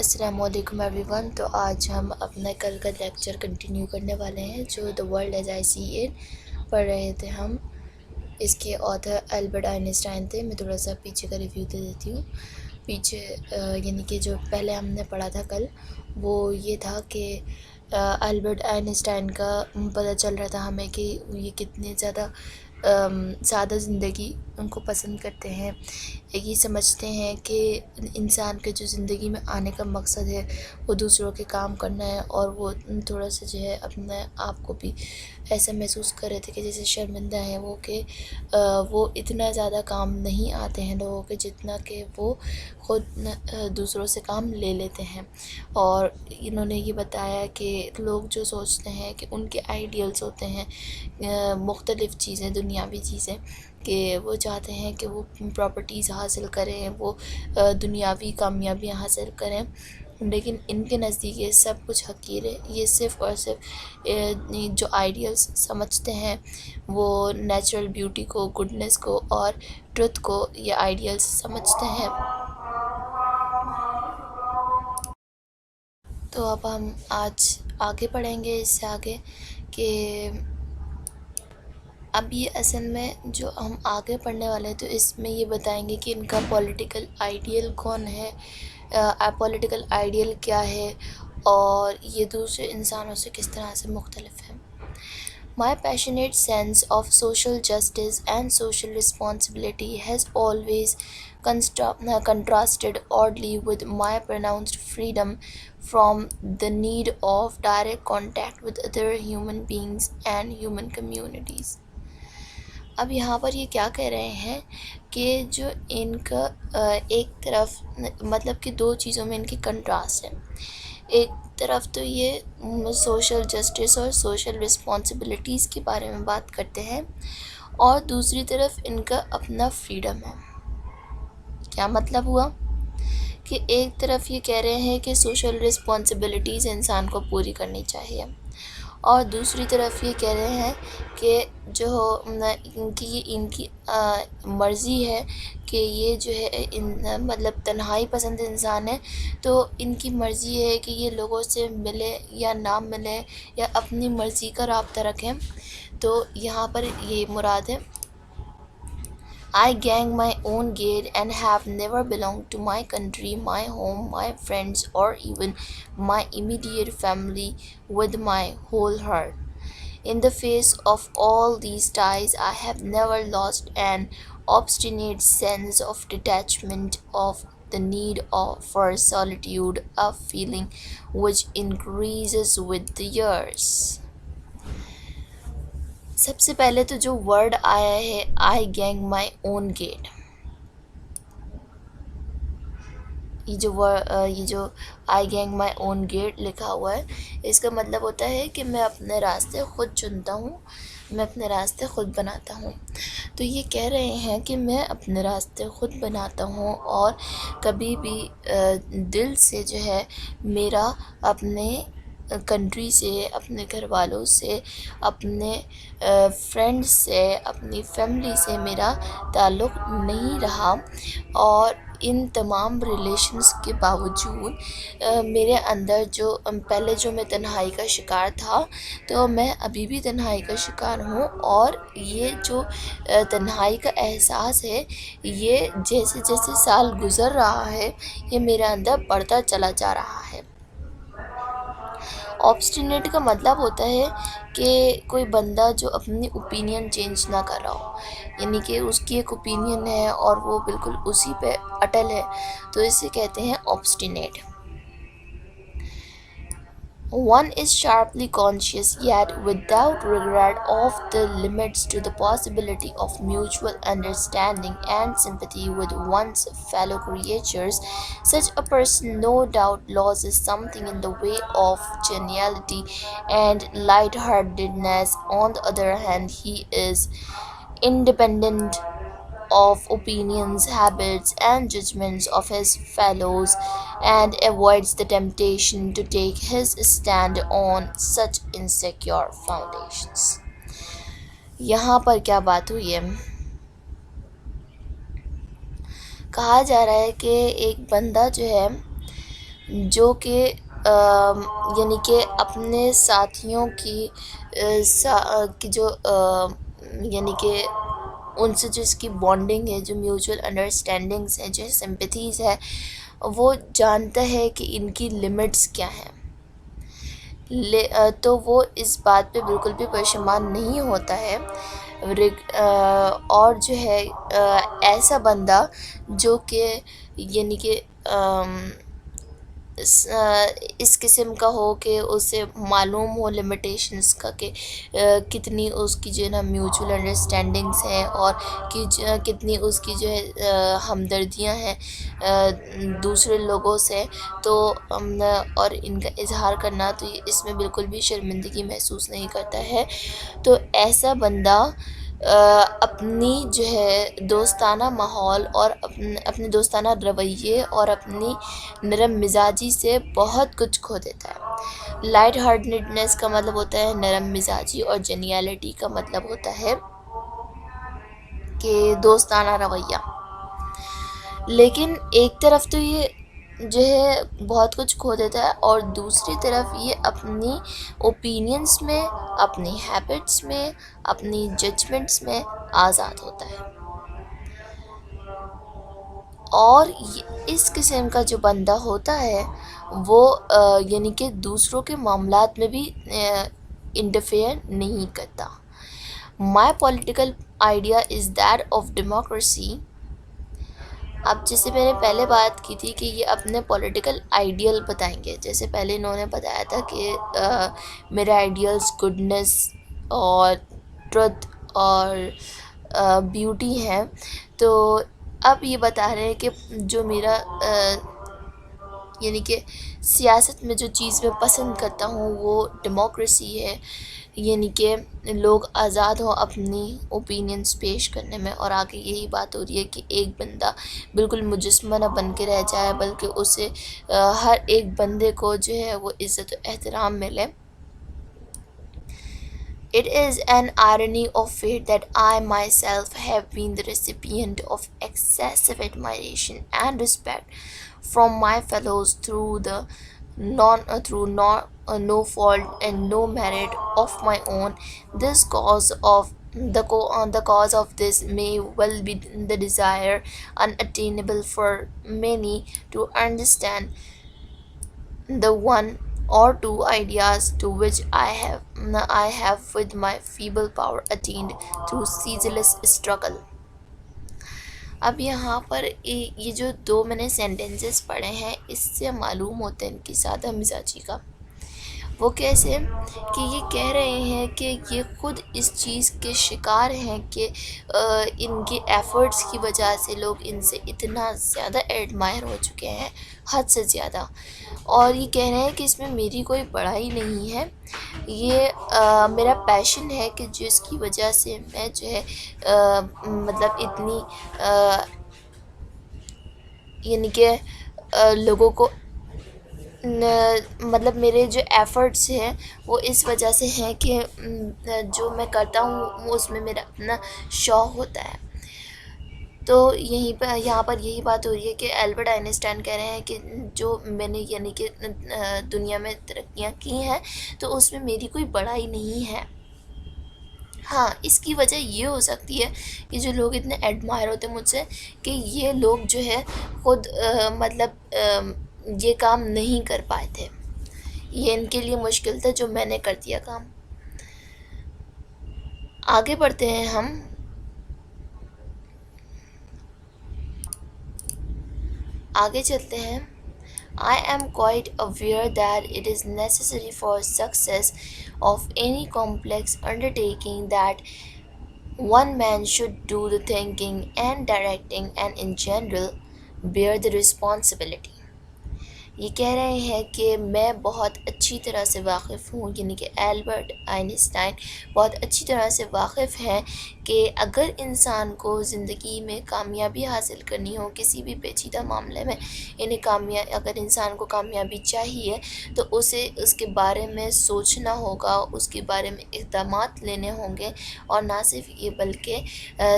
السلام علیکم every one. تو آج ہم اپنا کل کا لیکچر کنٹینیو کرنے والے ہیں جو the world as I see it پڑھ رہے تھے ہم. اس کے آتھر البرٹ آئنسٹائن تھے. میں تھوڑا سا پیچھے کا ریویو دے دیتی ہوں. پیچھے یعنی کہ جو پہلے ہم نے پڑھا تھا کل وہ یہ تھا کہ البرٹ آئنسٹائن کا پتہ چل رہا تھا ہمیں کہ یہ کتنے زیادہ سادہ زندگی ان کو پسند کرتے ہیں. یہ سمجھتے ہیں کہ انسان کے جو زندگی میں آنے کا مقصد ہے وہ دوسروں کے کام کرنا ہے، اور وہ تھوڑا سا جو ہے اپنے آپ کو بھی ایسا محسوس کر رہے تھے کہ جیسے شرمندہ ہیں وہ کہ وہ اتنا زیادہ کام نہیں آتے ہیں لوگوں کے جتنا کہ وہ خود دوسروں سے کام لے لیتے ہیں. اور انہوں نے یہ بتایا کہ لوگ جو سوچتے ہیں کہ ان کے آئیڈیلز ہوتے ہیں مختلف چیزیں، دنیاوی چیزیں، کہ وہ چاہتے ہیں کہ وہ پراپرٹیز حاصل کریں، وہ دنیاوی کامیابیاں حاصل کریں، لیکن ان کے نزدیک یہ سب کچھ حقیر ہے. یہ صرف اور صرف جو آئیڈیلز سمجھتے ہیں وہ نیچرل بیوٹی کو، گڈنس کو اور ٹروتھ کو یہ آئیڈیلز سمجھتے ہیں. تو اب ہم آج آگے پڑھیں گے اس سے آگے کہ اب یہ اصل میں جو ہم آگے پڑھنے والے ہیں تو اس میں یہ بتائیں گے کہ ان کا پولیٹیکل آئیڈیل کون ہے، پولیٹیکل آئیڈیل کیا ہے، اور یہ دوسرے انسانوں سے کس طرح سے مختلف ہے. My passionate sense of social justice and social responsibility has always contrasted oddly with my pronounced freedom from the need of direct contact with other human beings and human communities. اب یہاں پر یہ کیا کہہ رہے ہیں کہ جو ان کا ایک طرف مطلب کہ دو چیزوں میں ان کی کنٹراسٹ ہے. ایک طرف تو یہ سوشل جسٹس اور سوشل رسپانسبلٹیز کے بارے میں بات کرتے ہیں، اور دوسری طرف ان کا اپنا فریڈم ہے. کیا مطلب ہوا کہ ایک طرف یہ کہہ رہے ہیں کہ سوشل رسپانسبلٹیز انسان کو پوری کرنی چاہیے، اور دوسری طرف یہ کہہ رہے ہیں کہ جو ان کی مرضی ہے کہ یہ جو ہے مطلب تنہائی پسند انسان ہے، تو ان کی مرضی ہے کہ یہ لوگوں سے ملے یا نہ ملے یا اپنی مرضی کا رابطہ رکھیں. تو یہاں پر یہ مراد ہے I gang my own gate and have never belonged to my country, my home, my friends, or even my immediate family with my whole heart. In the face of all these ties, I have never lost an obstinate sense of detachment, of the need for solitude, a feeling which increases with the years. سب سے پہلے تو جو word آیا ہے آئی gang مائی اون get, یہ جو آئی gang مائی اون get لکھا ہوا ہے اس کا مطلب ہوتا ہے کہ میں اپنے راستے خود چنتا ہوں، میں اپنے راستے خود بناتا ہوں. تو یہ کہہ رہے ہیں کہ میں اپنے راستے خود بناتا ہوں، اور کبھی بھی دل سے جو ہے میرا اپنے کنٹری سے، اپنے گھر والوں سے، اپنے فرینڈ سے، اپنی فیملی سے میرا تعلق نہیں رہا. اور ان تمام ریلیشنز کے باوجود میرے اندر جو پہلے جو میں تنہائی کا شکار تھا تو میں ابھی بھی تنہائی کا شکار ہوں، اور یہ جو تنہائی کا احساس ہے یہ جیسے جیسے سال گزر رہا ہے یہ میرے اندر بڑھتا چلا جا رہا ہے. آبسٹینیٹ کا مطلب ہوتا ہے کہ کوئی بندہ جو اپنی اوپینین چینج نہ کر رہا ہو، یعنی کہ اس کی ایک اوپینین ہے اور وہ بالکل اسی پہ اٹل ہے، تو اسے کہتے ہیں آبسٹینیٹ. One is sharply conscious yet without regret of the limits to the possibility of mutual understanding and sympathy with one's fellow creatures. Such a person no doubt loses something in the way of geniality and lightheartedness. On the other hand, he is independent of opinions, habits, and judgments of his fellows, and avoids the temptation to take his stand on such insecure foundations. یہاں پر کیا بات ہوئی ہے؟ کہا جا رہا ہے کہ ایک بندہ جو ہے جو کہ یعنی کہ اپنے ساتھیوں کی جو یعنی کہ ان سے جو اس کی بانڈنگ ہے، جو میوچول انڈرسٹینڈنگس ہیں، جو سمپتھیز ہے، وہ جانتا ہے کہ ان کی لمٹس کیا ہیں، تو وہ اس بات پہ بالکل بھی پشیمان نہیں ہوتا ہے، اور جو ہے ایسا بندہ جو کہ یعنی کہ اس قسم کا ہو کہ اسے معلوم ہو لمیٹیشنس کا، کہ کتنی اس کی جو ہے نا میوچول انڈرسٹینڈنگس ہیں، اور کتنی اس کی جو ہے ہمدردیاں ہیں دوسرے لوگوں سے، تو اور ان کا اظہار کرنا، تو اس میں بالکل بھی شرمندگی محسوس نہیں کرتا ہے. تو ایسا بندہ اپنی جو ہے دوستانہ ماحول اور اپنے دوستانہ رویے اور اپنی نرم مزاجی سے بہت کچھ کھو دیتا ہے. لائٹ ہارٹنیڈنس کا مطلب ہوتا ہے نرم مزاجی، اور جینیالٹی کا مطلب ہوتا ہے کہ دوستانہ رویہ. لیکن ایک طرف تو یہ جو ہے بہت کچھ کھو دیتا ہے، اور دوسری طرف یہ اپنی اوپینینس میں، اپنی ہیبٹس میں، اپنی ججمنٹس میں آزاد ہوتا ہے. اور اس قسم کا جو بندہ ہوتا ہے وہ یعنی کہ دوسروں کے معاملات میں بھی انٹرفیئر نہیں کرتا. My political idea is that of democracy. اب جیسے میں نے پہلے بات کی تھی کہ یہ اپنے پولیٹیکل آئیڈیل بتائیں گے، جیسے پہلے انہوں نے بتایا تھا کہ میرے آئیڈیلس گڈنس اور ٹروتھ اور بیوٹی ہیں. تو اب یہ بتا رہے ہیں کہ جو میرا یعنی کہ سیاست میں جو چیز میں پسند کرتا ہوں وہ ڈیموکریسی ہے، یعنی کہ لوگ آزاد ہوں اپنی اوپینینس پیش کرنے میں. اور آگے یہی بات ہو رہی ہے کہ ایک بندہ بالکل مجسمہ نہ بن کے رہ جائے، بلکہ اسے ہر ایک بندے کو جو ہے وہ عزت و احترام ملے. It is an irony of fate that I myself have been the recipient of excessive admiration and respect from my fellows through no fault and no merit of my own. The cause of this may well be the desire, unattainable for many, to understand the one or two ideas to which I have with my feeble power attained through ceaseless struggle. اب یہاں پر یہ جو دو میں نے sentences پڑھے ہیں، اس سے معلوم ہوتا ہے ان کی سادہ مزاجی کا. وہ کیسے کہ یہ کہہ رہے ہیں کہ یہ خود اس چیز کے شکار ہیں کہ ان کے ایفرٹس کی وجہ سے لوگ ان سے اتنا زیادہ ایڈمائر ہو چکے ہیں، حد سے زیادہ. اور یہ کہہ رہے ہیں کہ اس میں میری کوئی بڑائی نہیں ہے، یہ میرا پیشن ہے کہ جس کی وجہ سے میں جو ہے مطلب اتنی یعنی کہ لوگوں کو مطلب میرے جو ایفرٹس ہیں وہ اس وجہ سے ہیں کہ جو میں کرتا ہوں وہ اس میں میرا اپنا شوق ہوتا ہے. تو یہاں پر یہی بات ہو رہی ہے کہ البرٹ آئنسٹائن کہہ رہے ہیں کہ جو میں نے یعنی کہ دنیا میں ترقیاں کی ہیں تو اس میں میری کوئی بڑائی نہیں ہے. ہاں، اس کی وجہ یہ ہو سکتی ہے کہ جو لوگ اتنے ایڈمائر ہوتے ہیں مجھ سے، کہ یہ لوگ جو ہے خود مطلب یہ کام نہیں کر پائے تھے، یہ ان کے لیے مشکل تھا جو میں نے کر دیا کام. آگے بڑھتے ہیں ہم. آگے چلتے ہیں. I am quite aware that it is necessary for success of any complex undertaking that one man should do the thinking and directing and in general bear the responsibility. یہ کہہ رہے ہیں کہ میں بہت اچھی طرح سے واقف ہوں، یعنی کہ البرٹ آئنسٹائن بہت اچھی طرح سے واقف ہیں کہ اگر انسان کو زندگی میں کامیابی حاصل کرنی ہو کسی بھی پیچیدہ معاملے میں، یعنی اگر انسان کو کامیابی چاہیے تو اسے اس کے بارے میں سوچنا ہوگا، اس کے بارے میں اقدامات لینے ہوں گے، اور نہ صرف یہ بلکہ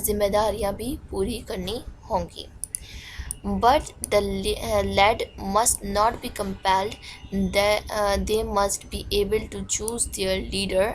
ذمہ داریاں بھی پوری کرنی ہوں گی. but the led must not be compelled. They must be able to choose their leader.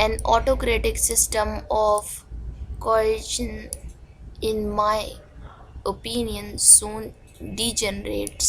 an autocratic system of coercion, in my opinion, soon degenerates.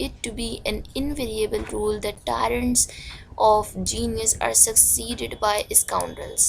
it to be an invariable rule that tyrants of genius are succeeded by scoundrels.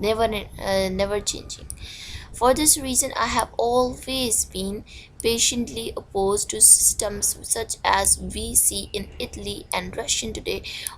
never changing. For this reason, I have always been patiently opposed to systems such as we see in Italy and Russia today.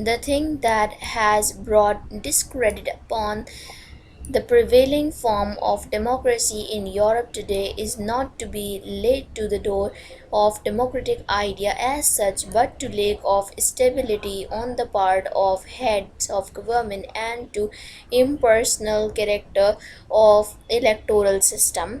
The thing that has brought discredit upon the prevailing form of democracy in Europe today is not to be laid to the door of democratic idea as such, but to lack of stability on the part of heads of government and to impersonal character of electoral system.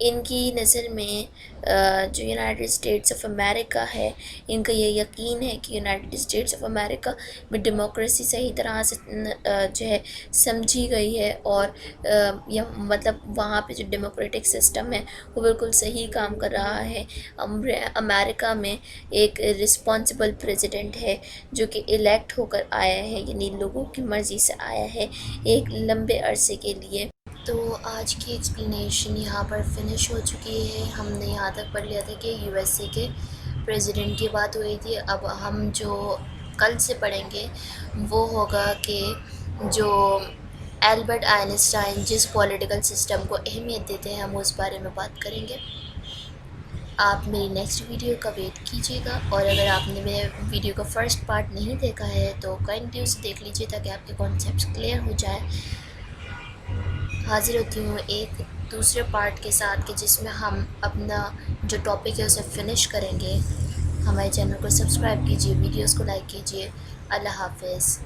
ان کی نظر میں جو United States of America ہے، ان کا یہ یقین ہے کہ یونائٹڈ اسٹیٹس آف امریکہ میں ڈیموکریسی صحیح طرح سے جو ہے سمجھی گئی ہے، اور مطلب وہاں پہ جو ڈیموکریٹک سسٹم ہے وہ بالکل صحیح کام کر رہا ہے۔ امریکہ میں ایک رسپانسبل پریزیڈنٹ ہے جو کہ الیکٹ ہو کر آیا ہے، یعنی لوگوں کی مرضی سے آیا ہے ایک لمبے عرصے کے لیے۔ تو آج کی ایکسپلینیشن یہاں پر فنش ہو چکی ہے۔ ہم نے یہاں تک پڑھ لیا تھا کہ یو ایس اے کے پریزیڈنٹ کی بات ہوئی تھی۔ اب ہم جو کل سے پڑھیں گے وہ ہوگا کہ جو البرٹ آئنسٹائن جس پولیٹیکل سسٹم کو اہمیت دیتے ہیں، ہم اس بارے میں بات کریں گے۔ آپ میری نیکسٹ ویڈیو کا ویٹ کیجیے گا، اور اگر آپ نے میرے ویڈیو کا فرسٹ پارٹ نہیں دیکھا ہے تو کنٹینیو سے دیکھ لیجیے تاکہ آپ کے کانسیپٹس کلیئر ہو جائیں۔ حاضر ہوتی ہوں ایک دوسرے پارٹ کے ساتھ کہ جس میں ہم اپنا جو ٹاپک ہے اسے فنش کریں گے۔ ہمارے چینل کو سبسکرائب کیجیے، ویڈیوز کو لائک کیجیے۔ اللہ حافظ۔